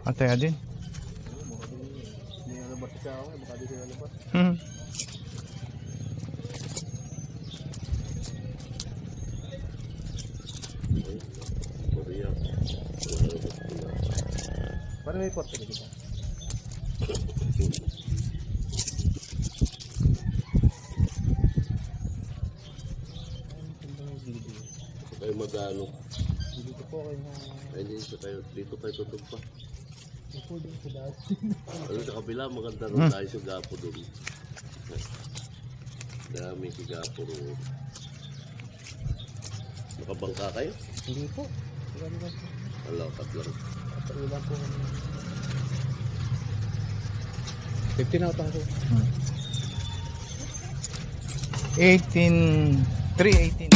Ataya din. Hindi nalabas siya ako. Baka di siya nalabas. Parang may porte dito. Kayo mag-ano? Dito po kayo na... Ay, dito kayo tutog pa. Dito din po dati. Ano sa kabila, maganda rin tayo sa gapo doon. Dami si gapo rin. Nakabangka kayo? Hindi po. Hindi po. Alakat lang. Ilan po kami. 15 na utang ko. 318.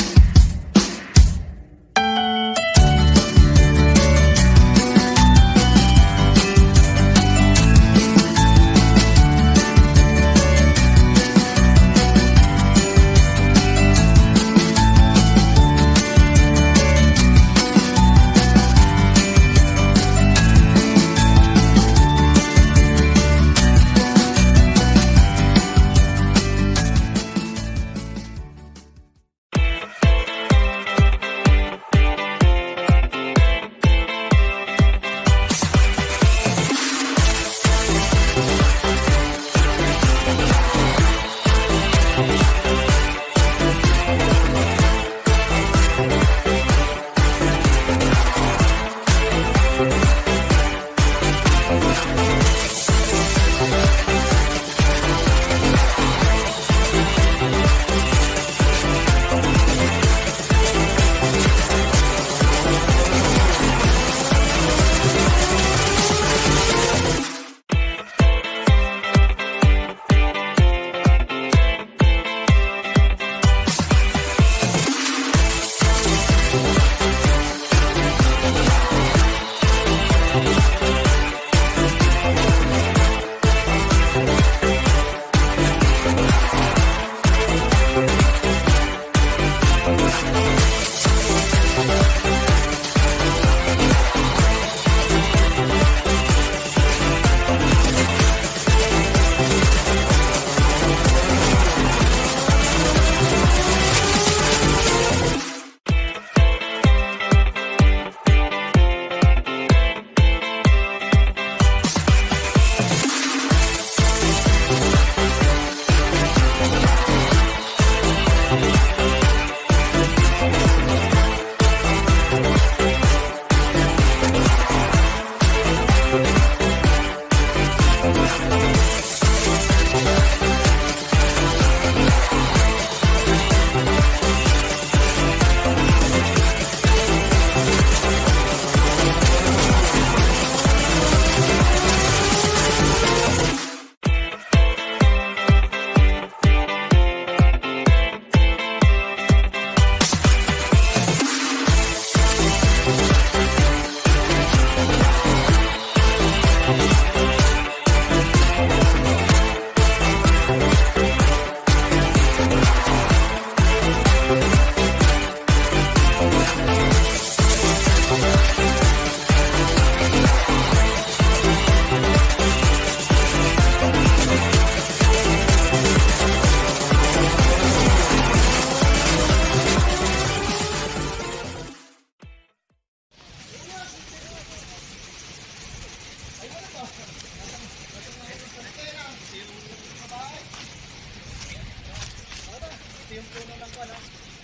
yung puno ng ano,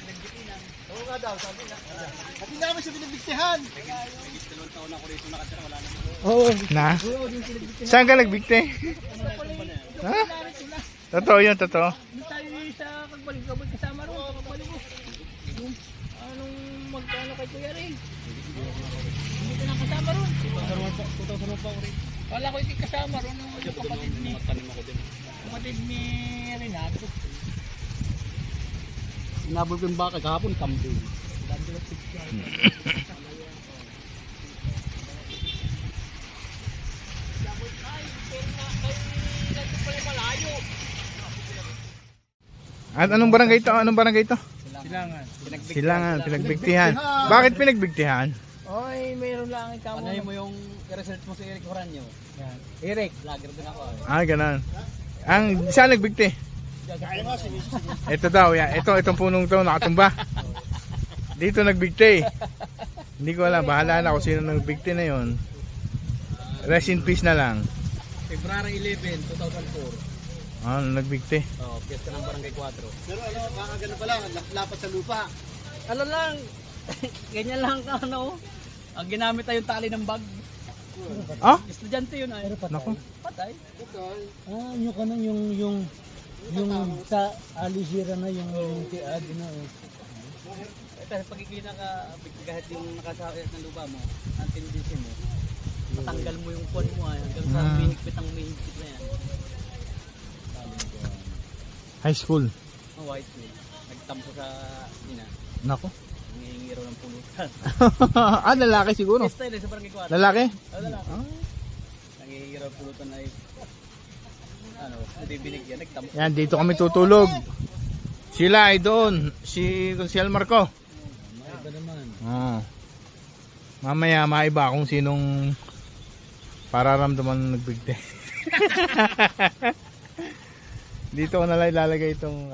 nagbitinan. Oo nga daw, sabi na. At hindi namin siya binigbiktihan. 2 taon ako rito nakatira, wala na. Oo. Na? Saan ka nagbikti? Ha? Totoo yun, totoo. Hindi tayo sa pagbalik-abot kasama ron, pagbalik ko. Yung anong magkano kay Kuya Ray. Hindi ka nang kasama ron. 2,000 pa ako rin. Wala ko hindi kasama ron ng kapatid ni Renato. Sinabol ko yung baka kahapon, kambing. At anong barangay ito? Anong barangay ito? Silangan. Silangan, pinagbigtihan. Bakit pinagbigtihan? Oy, mayroon Maron lang ang kamo. Ano mo yung research mo si Eric Horanyo? Yan. Eric. Vlogger din ako. Ganun. Ang saan nagbigti? Ito daw, yan. Itong punong to nakatumba. Dito nagbigti. Hindi ko alam, bahala na kung sino nagbigti na yon. Rest in peace na lang. February 11, 2004. Nagbigti. Piyesta ng Barangay 4. Pero ano, baka gano'n pala, lapat sa lupa. Ano lang, ganyan lang ka ano. Ang ginamit ay yung tali ng bag. Estudyante yun ay. Naku. Patay. Yung ano yung sa alisira na yung tiad na. Kasi pagkikita ka, kahit yung nakasakit ng lupa mo, ang tendency mo, matanggal mo yung puwan mo ay hanggang sa mahigpit na yan. High school. White man. Nagtampo sa ina. Naku. Nangihingi raw ng pulutan. Lalaki siguro. Style sa Barangay 4. Lalaki? Lalaki. Nangihingi raw ng pulutan ay hindi binigyan. Nagtampo. Yan, dito kami tutulog. Sila ay doon. Si Consiel Marco. Maiba naman. Mamaya maiba kung sinong pararamdaman nagbigti. Dito ko na lang ilalagay itong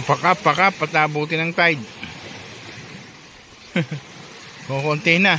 pakap, patabuti ng tide. Kukunti na.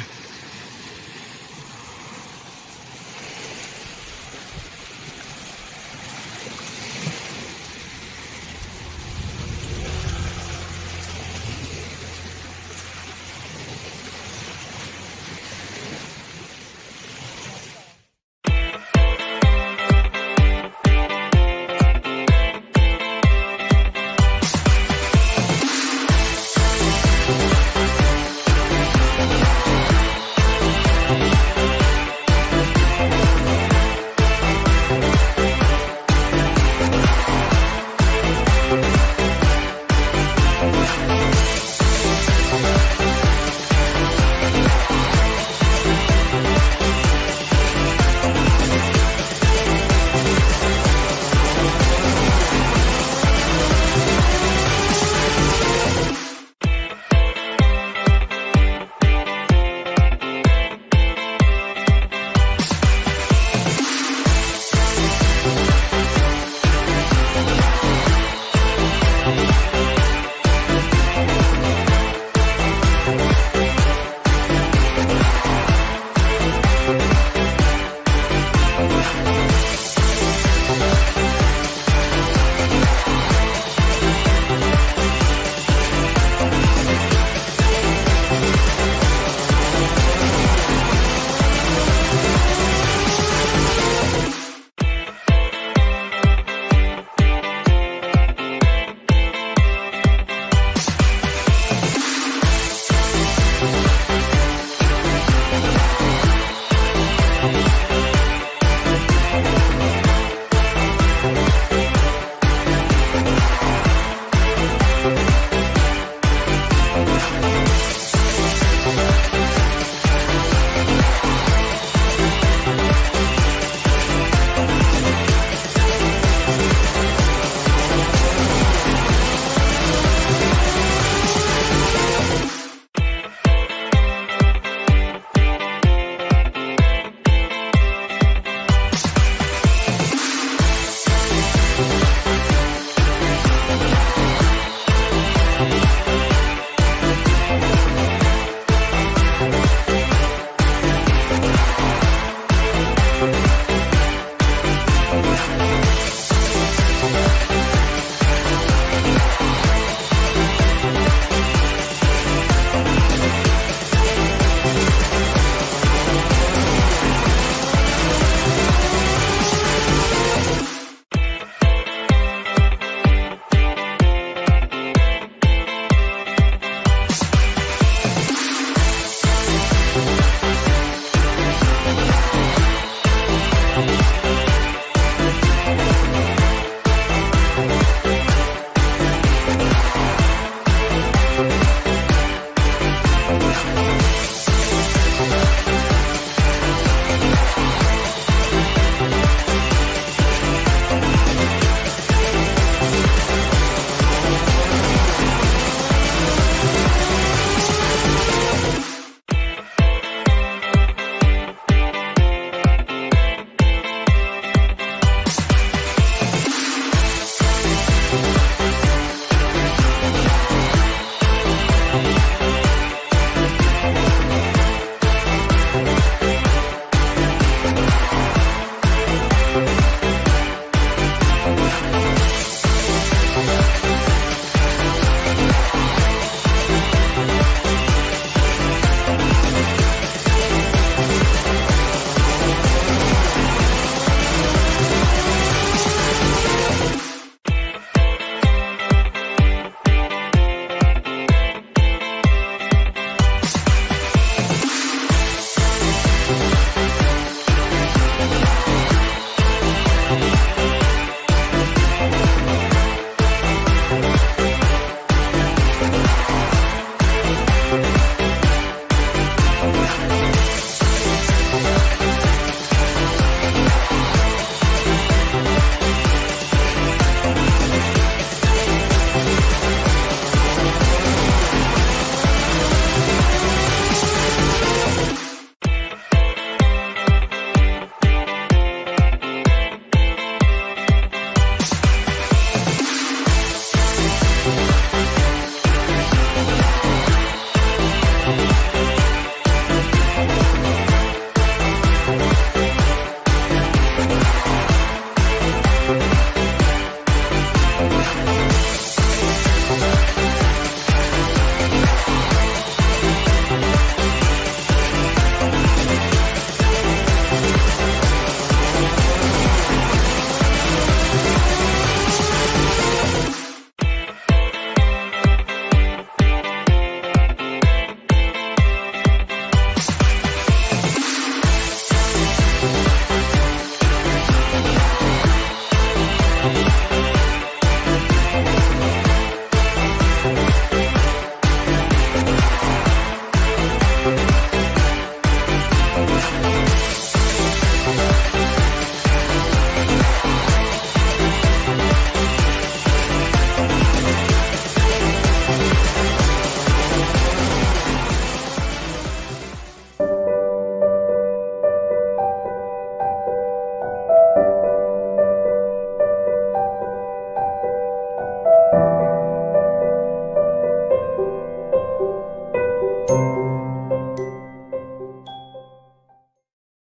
Talagang